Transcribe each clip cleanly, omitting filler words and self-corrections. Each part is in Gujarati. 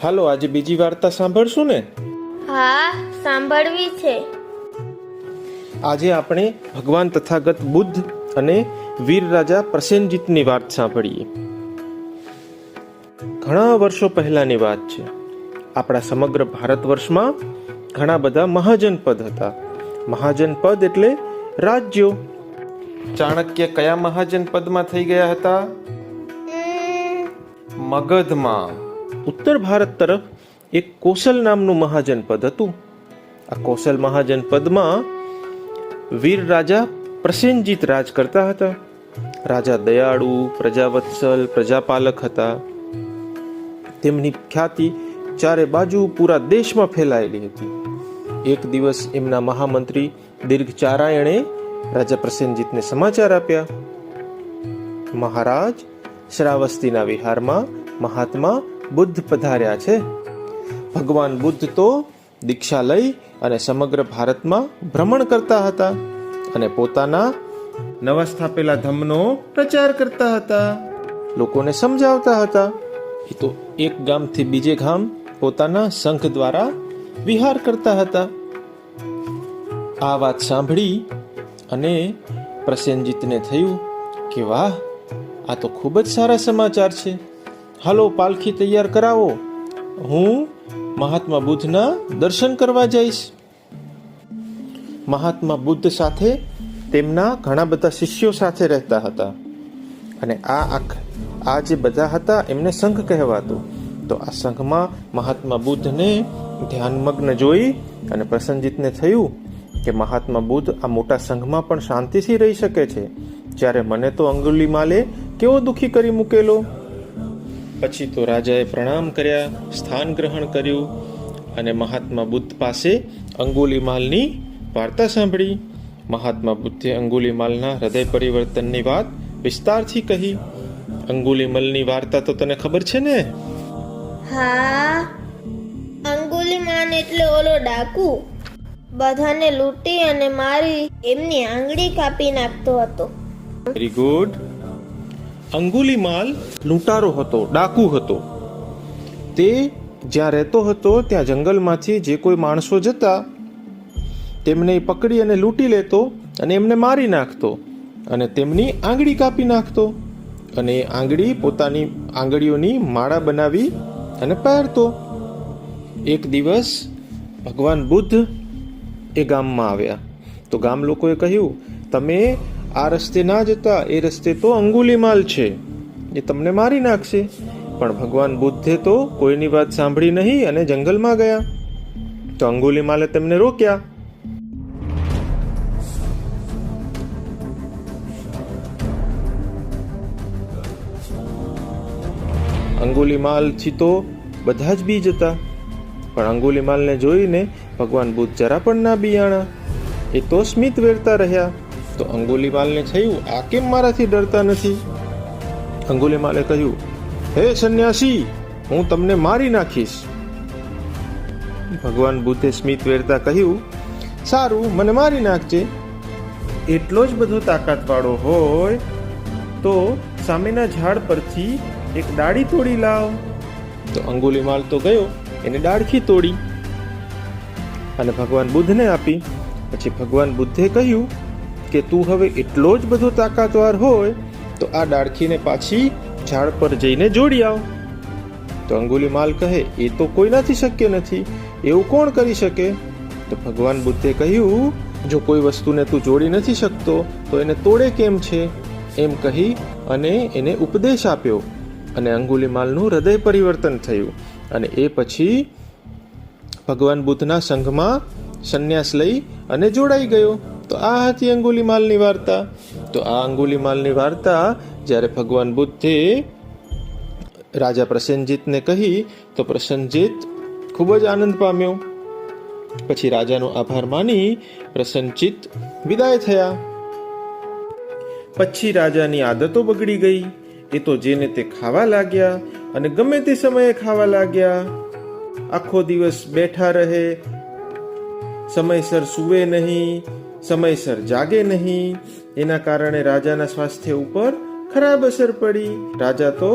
હાલો, આજે બીજી વાર્તા સાંભળશું ને? હા, સાંભળવી છે. આજે આપણે ભગવાન તથાગત બુદ્ધ અને વીર રાજા પ્રસેનજીતની વાત સાંભળીએ. ઘણા વર્ષો પહેલાની વાત છે. આપણા સમગ્ર ભારત વર્ષમાં ઘણા બધા મહાજનપદ હતા. મહાજનપદ એટલે રાજ્યો. ચાણક્ય કયા મહાજનપદમાં થઈ ગયા હતા? મગધમાં. ઉત્તર ભારત તરફ એક કોસલ નામનું મહાજનપદ હતું. આ કોસલ મહાજનપદમાં વીર રાજા પ્રસેનજીત રાજ કરતા હતા. રાજા દયાળુ, પ્રજાવત્સલ, પ્રજાપાલક હતા. તેમની ખ્યાતિ ચારે બાજુ પૂરા દેશમાં ફેલાયેલી હતી. એક દિવસ એમના મહામંત્રી દીર્ઘચારાયણે રાજા પ્રસેનજીતને સમાચાર આપ્યા. મહારાજ, શ્રાવસ્તીના વિહારમાં મહાત્મા બુદ્ધ પધાર્યા છે. ભગવાન બુદ્ધ તો દીક્ષા લઈ અને સમગ્ર ભારતમાં ભ્રમણ કરતા હતા અને પોતાના નવા સ્થાપેલા ધર્મનો પ્રચાર કરતા હતા, લોકોને સમજાવતા હતા. એ તો એક ગામથી બીજે ગામ પોતાના સંઘ દ્વારા વિહાર કરતા હતા. આ વાત સાંભળી અને પ્રસેનજીતને થયું કે વાહ, આ તો ખૂબ જ સારા સમાચાર છે. હાલો, પાલખી તૈયાર કરાવો, હું મહાત્મા બુદ્ધના દર્શન કરવા જઈશ. મહાત્મા બુદ્ધ સાથે તેમના ઘણા બધા શિષ્યો સાથે રહેતા હતા અને આ જે બધા હતા એમને સંઘ કહેવાતું. તો આ સંઘમાં મહાત્મા બુદ્ધને ધ્યાનમગ્ન જોઈ અને પ્રસેનજીતને થયું કે મહાત્મા બુદ્ધ આ મોટા સંઘમાં પણ શાંતિથી રહી શકે છે, જ્યારે મને તો અંગુલિમાલે કેવો દુઃખી કરી મૂકેલો. પછી તો રાજાએ પ્રણામ કર્યા, સ્થાન ગ્રહણ કર્યું અને મહાત્મા બુદ્ધ પાસે અંગુલિમાલની વાર્તા સાંભળી. મહાત્મા બુદ્ધે અંગુલિમાલના હૃદય પરિવર્તનની વાત વિસ્તારથી કહી. અંગુલિમાલની વાર્તા તો તને ખબર છે ને? હા, અંગુલીમાન એટલે ઓલો ડાકુ, બધાને લૂંટી અને મારી એમની આંગળી કાપી નાખતો હતો. Very good. અંગુલિમાલ લૂંટારો હતો, ડાકુ હતો. તે જ્યાં રહેતો હતો ત્યાં જંગલમાંથી જે કોઈ માણસો જતા તેમને પકડી અને લૂંટી લેતો અને એમને મારી નાખતો અને તેમની આંગળી કાપી નાખતો અને એ આંગળી પોતાની આંગળીઓની માળા બનાવી અને પહેરતો. એક દિવસ ભગવાન બુદ્ધ એ ગામમાં આવ્યા તો ગામ લોકોએ કહ્યું, તમે આ રસ્તે ના જતા, એ રસ્તે તો અંગુલિમાલ છે, એ તમને મારી નાખશે. પણ ભગવાન બુદ્ધે તો કોઈની વાત સાંભળી નહીં અને જંગલમાં ગયા. તો અંગુલિમાલે તેમને રોક્યા. અંગુલિમાલથી તો બધા જ બીજ હતા, પણ અંગુલિમાલને જોઈને ભગવાન બુદ્ધ જરા પણ ના બિયાણા. એ તો સ્મિત વેરતા રહ્યા. તો અંગુલિમાલને થયું, આ કેમ મારાથી ડરતા નથી? અંગુલિમાલે કહ્યું, હે સન્યાસી, હું તમને મારી નાખીશ. ભગવાન બુદ્ધે સ્મિત વેરતા કહ્યું, સારું, મને મારી નાખજે. એટલો જ બધો તાકાતવાળો હોય તો સામેના ઝાડ પરથી એક ડાળી તોડી લાવ. તો અંગુલિમાલ તો ગયો, એને ડાળખી તોડી અને ભગવાન બુદ્ધને આપી. પછી ભગવાન બુદ્ધે કહ્યું કે તું હવે એટલો જ બધો તાકાતવાર હોય તો આ ડાળખીને પાછી ઝાડ પર જઈને જોડી આવ. તો અંગુલિમાલ કહે, એ તો કોઈનાથી શક્ય નથી, એવું કોણ કરી શકે? તો ભગવાન બુદ્ધે કહ્યું, જો કોઈ વસ્તુને તું જોડી નથી શકતો તો એને તોડે કેમ છે? એમ કહી અને એને ઉપદેશ આપ્યો અને અંગુલિમાલનું હૃદય પરિવર્તન થયું અને એ પછી ભગવાન બુદ્ધના સંઘમાં સંન્યાસ લઈ અને જોડાઈ ગયો. તો આ હતી અંગુલિમાલની વાર્તા. તો આ અંગુલિમાલની વાર્તા જ્યારે ભગવાન બુદ્ધે રાજા પ્રસેનજીતને કહી તો પ્રસેનજીત ખૂબ જ આનંદ પામ્યો. પછી રાજાનો આભાર માની પ્રસેનજીત વિદાય થયા. પછી રાજાની આદતો બગડી ગઈ. એ તો જેને તે ખાવા લાગ્યા અને ગમે તે સમયે ખાવા લાગ્યા. આખો દિવસ બેઠા રહે, સમયસર સૂવે નહીં, સમયસર જાગે નહીં. એના કારણે રાજાના સ્વાસ્થ્ય ઉપર ખરાબ અસર પડી. રાજા તો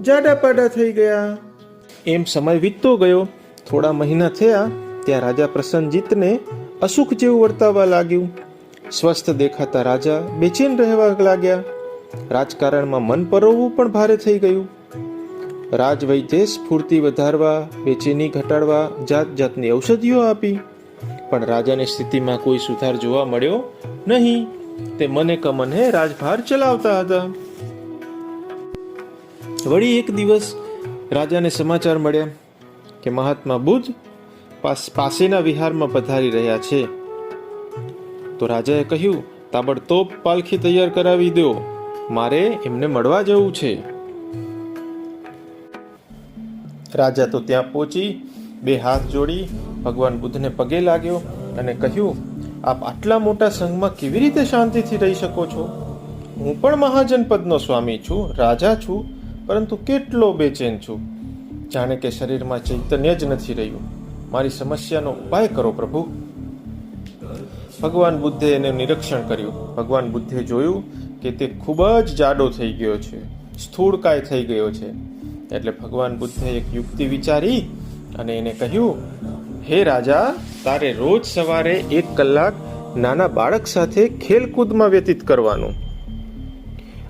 જાડા પાડા થઈ ગયા. એમ સમય વીતતો ગયો. થોડા મહિના થયા ત્યાં રાજા પ્રસન્નજીતને અસુખ જેવું વર્તાવા લાગ્યું. સ્વસ્થ દેખાતા રાજા બેચેન રહેવા લાગ્યા. રાજકારણમાં મન પરોવવું પણ ભારે થઈ ગયું. રાજવૈદ્યે સ્ફૂર્તિ વધારવા, બેચેની ઘટાડવા જાત જાતની ઔષધિઓ આપી, પણ રાજાની સ્થિતિમાં કોઈ સુધાર જોવા મળ્યો નહીં. તે મને કમને રાજભાર ચલાવતા હતા. વળી એક દિવસ રાજાને સમાચાર મળ્યા કે મહાત્મા બુદ્ધ પાસેના વિહારમાં પધારી રહ્યા છે. તો રાજાએ કહ્યું, તાબડતોબ પાલખી તૈયાર કરાવી દો, મારે એમને મળવા જવું છે. રાજા તો ત્યાં પહોંચી બે હાથ જોડી ભગવાન બુદ્ધને પગે લાગ્યો અને કહ્યું, આપ આટલા મોટા સંઘમાં કેવી રીતે શાંતિથી રહી શકો છો? હું પણ મહાજનપદનો સ્વામી છું, રાજા છું, પરંતુ કેટલો બેચેન છું. જાણે કે શરીરમાં ચૈતન્ય જ નથી રહ્યું. મારી સમસ્યાનો ઉપાય કરો પ્રભુ. ભગવાન બુદ્ધે એને નિરીક્ષણ કર્યું. ભગવાન બુદ્ધે જોયું કે તે ખૂબ જ જાડો થઈ ગયો છે, સ્થૂળકાય થઈ ગયો છે. એટલે ભગવાન બુદ્ધે એક યુક્તિ વિચારી અને એને કહ્યું, હે રાજા, તારે રોજ સવારે 1 કલાક નાના બાળક સાથે ખેલકૂદમાં વ્યતીત કરવાનું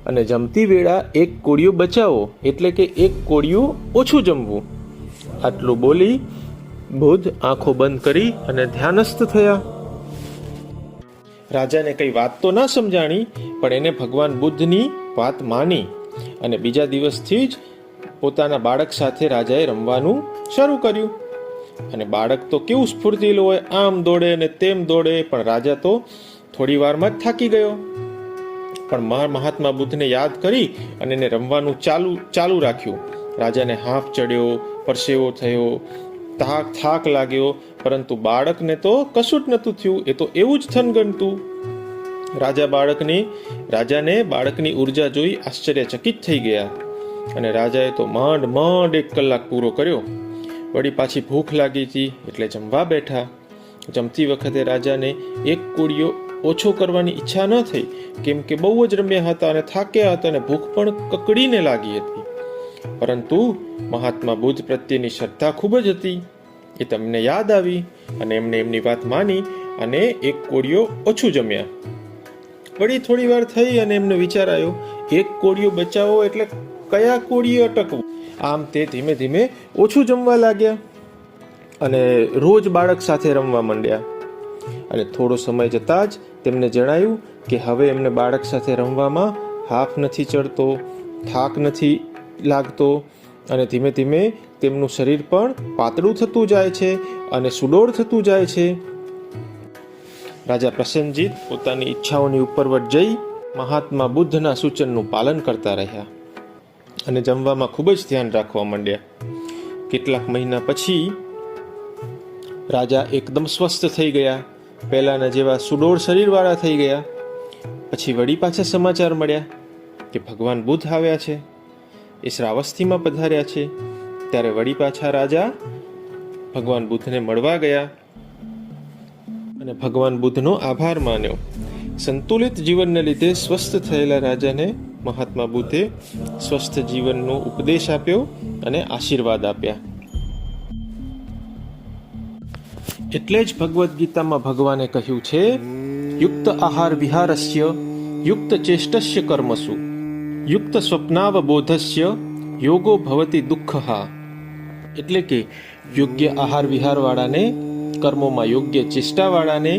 અને જમતી વેળા 1 કોળિયું બચાવો, એટલે કે 1 કોળિયું ઓછું જમવું. આટલું બોલી બુદ્ધ આંખો બંધ કરી અને ધ્યાનસ્થ થયા. રાજાને કઈ વાત તો ના સમજાણી, પણ એને ભગવાન બુદ્ધની વાત માની અને બીજા દિવસથી જ પોતાના બાળક સાથે રાજાએ રમવાનું શરૂ કર્યું. અને બાળક તો કેવું સ્ફૂર્તિલું હોય, આમ દોડે અને તેમ દોડે, પણ રાજા તો થોડી વારમાં જ થાકી ગયો. પણ મહાત્મા બુદ્ધને યાદ કરી અને એને રમવાનું ચાલુ રાખ્યું. રાજાને હાંફ ચડ્યો, પરસેવો થયો, થાક લાગ્યો, પરંતુ બાળકને તો કશું જ નહોતું થયું. એ તો એવું જ થનગનતું. રાજાને બાળકની ઉર્જા જોઈ આશ્ચર્યચકિત થઈ ગયા અને રાજાએ તો માંડ 1 કલાક પૂરો કર્યો. વળી પાછી ભૂખ લાગી હતી એટલે જમવા બેઠા. જમતી વખતે રાજાને 1 કોળિયો ઓછો કરવાની ઈચ્છા ન થઈ, કેમ કે બહુ જ રમ્યા હતા અને થાક્યા હતા અને ભૂખ પણ કકડીને લાગી હતી. પરંતુ મહાત્મા બુદ્ધ પ્રત્યેની શ્રદ્ધા ખૂબ જ હતી. એ તમને યાદ આવી અને એમને એમની વાત માની અને 1 કોળિયો ઓછું જમ્યા. વળી થોડી વાર થઈ અને એમને વિચાર આવ્યો, 1 કોળિયો બચાવો એટલે કયા કોળિયે અટકવું? આમ તે ધીમે ધીમે ઓછું જમવા લાગ્યા અને રોજ બાળક સાથે રમવા માંડ્યા. અને થોડો સમય જતાં જ તેમને જણાયું કે હવે એમને બાળક સાથે રમવામાં હાફ નથી ચડતો, થાક નથી લાગતો અને ધીમે ધીમે તેમનું શરીર પણ પાતળું થતું જાય છે અને સુડોળ થતું જાય છે. રાજા પ્રસન્નજીત પોતાની ઈચ્છાઓની ઉપરવટ જઈ મહાત્મા બુદ્ધના સૂચનનું પાલન કરતા રહ્યા અને જમવામાં ખૂબ જ ધ્યાન રાખવા માંડ્યા. કેટલાક મહિના પછી રાજા એકદમ સ્વસ્થ થઈ ગયા, પહેલાના જેવા સુડોળ શરીરવાળા થઈ ગયા. પછી વળી પાછા સમાચાર મળ્યા કે ભગવાન બુદ્ધ આવ્યા છે, એ શ્રાવસ્તીમાં પધાર્યા છે. ત્યારે વળી પાછા રાજા ભગવાન બુદ્ધને મળવા ગયા અને ભગવાન બુદ્ધનો આભાર માન્યો. સંતુલિત જીવનને લીધે સ્વસ્થ થયેલા રાજાને મહાત્મા બુદ્ધે સ્વસ્થ જીવનનો ઉપદેશ આપ્યો અને આશીર્વાદ આપ્યા. એટલે જ ભગવદ્ ગીતામાં ભગવાને કહ્યું છે, યુક્ત આહાર વિહારસ્ય યુક્ત ચેષ્ટસ્ય કર્મસુ યુક્ત સ્વપ્નાવબોધસ્ય યોગો ભવતિ દુઃખહા. એટલે કે યોગ્ય આહાર વિહારવાળાને, કર્મોમાં યોગ્ય ચેષ્ટાવાળાને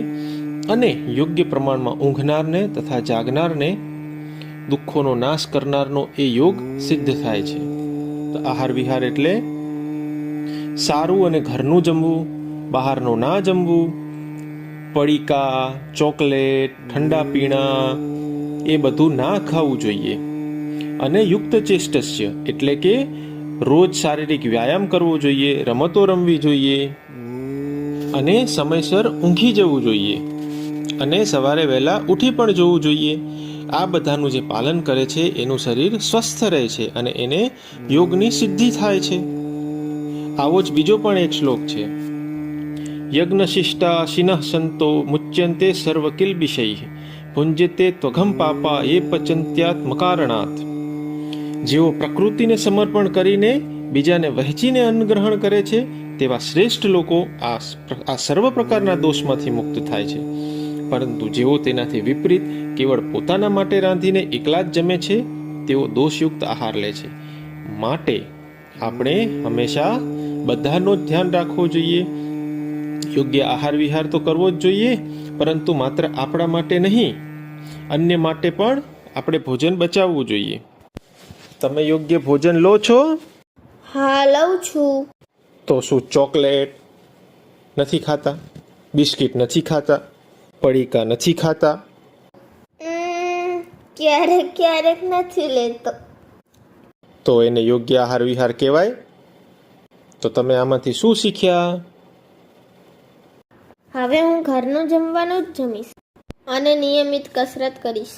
અને યોગ્ય પ્રમાણમાં ઊંઘનારને તથા જાગનારને દુઃખોનો નાશ કરનારનો એ યોગ સિદ્ધ થાય છે. તો આહાર વિહાર એટલે સારું અને ઘરનું જમવું, બહારનું ના જમવું, પડીકા, ચોકલેટ, ઠંડા પીણા એ બધું ના ખાવું જોઈએ. અને યુક્ત ચેષ્ટસ્ય એટલે કે રોજ શારીરિક વ્યાયામ કરવો જોઈએ, રમતો રમવી જોઈએ અને સમયસર ઊંઘી જવું જોઈએ અને સવારે વહેલા ઉઠી પણ જવું જોઈએ. આ બધાનું જે પાલન કરે છે એનું શરીર સ્વસ્થ રહે છે અને એને યોગની સિદ્ધિ થાય છે. આવો જ બીજો પણ એક શ્લોક છે, યજ્ઞ શિષ્ટા શિનઃ સંતો મુચ્યંતે સર્વ કિલ્બિષૈઃ ભુંજ્યતે ત્વઘમ પાપા એ પચંત્યાત્મકારણાત. જેઓ પ્રકૃતિને સમર્પણ કરીને બીજાને વહેંચીને અન્ન ગ્રહણ કરે છે તેવા શ્રેષ્ઠ લોકો આ સર્વ પ્રકારના દોષમાંથી મુક્ત થાય છે. પરંતુ જેઓ તેનાથી વિપરીત કેવળ પોતાના માટે રાંધીને એકલા જ જમે છે તેઓ દોષયુક્ત આહાર લે છે. માટે આપણે હંમેશા બધાનો જ ધ્યાન રાખવું જોઈએ. યોગ્ય આહાર વિહાર તો કરવો જ જોઈએ, પરંતુ માત્ર આપણા માટે નહીં, અન્ય માટે પણ આપણે ભોજન બચાવવું જોઈએ. તમે યોગ્ય ભોજન લો છો? હા, લઉં છું. તો શું ચોકલેટ નથી ખાતા? બિસ્કિટ નથી ખાતા? પડીકા નથી ખાતા? ક્યારેક ક્યારેક નથી લેતો. તો એને યોગ્ય આહાર વિહાર કહેવાય? તો તમે આમાંથી શું શીખ્યા? હવે હું ઘરનું જમવાનું જ જમીશ અને નિયમિત કસરત કરીશ.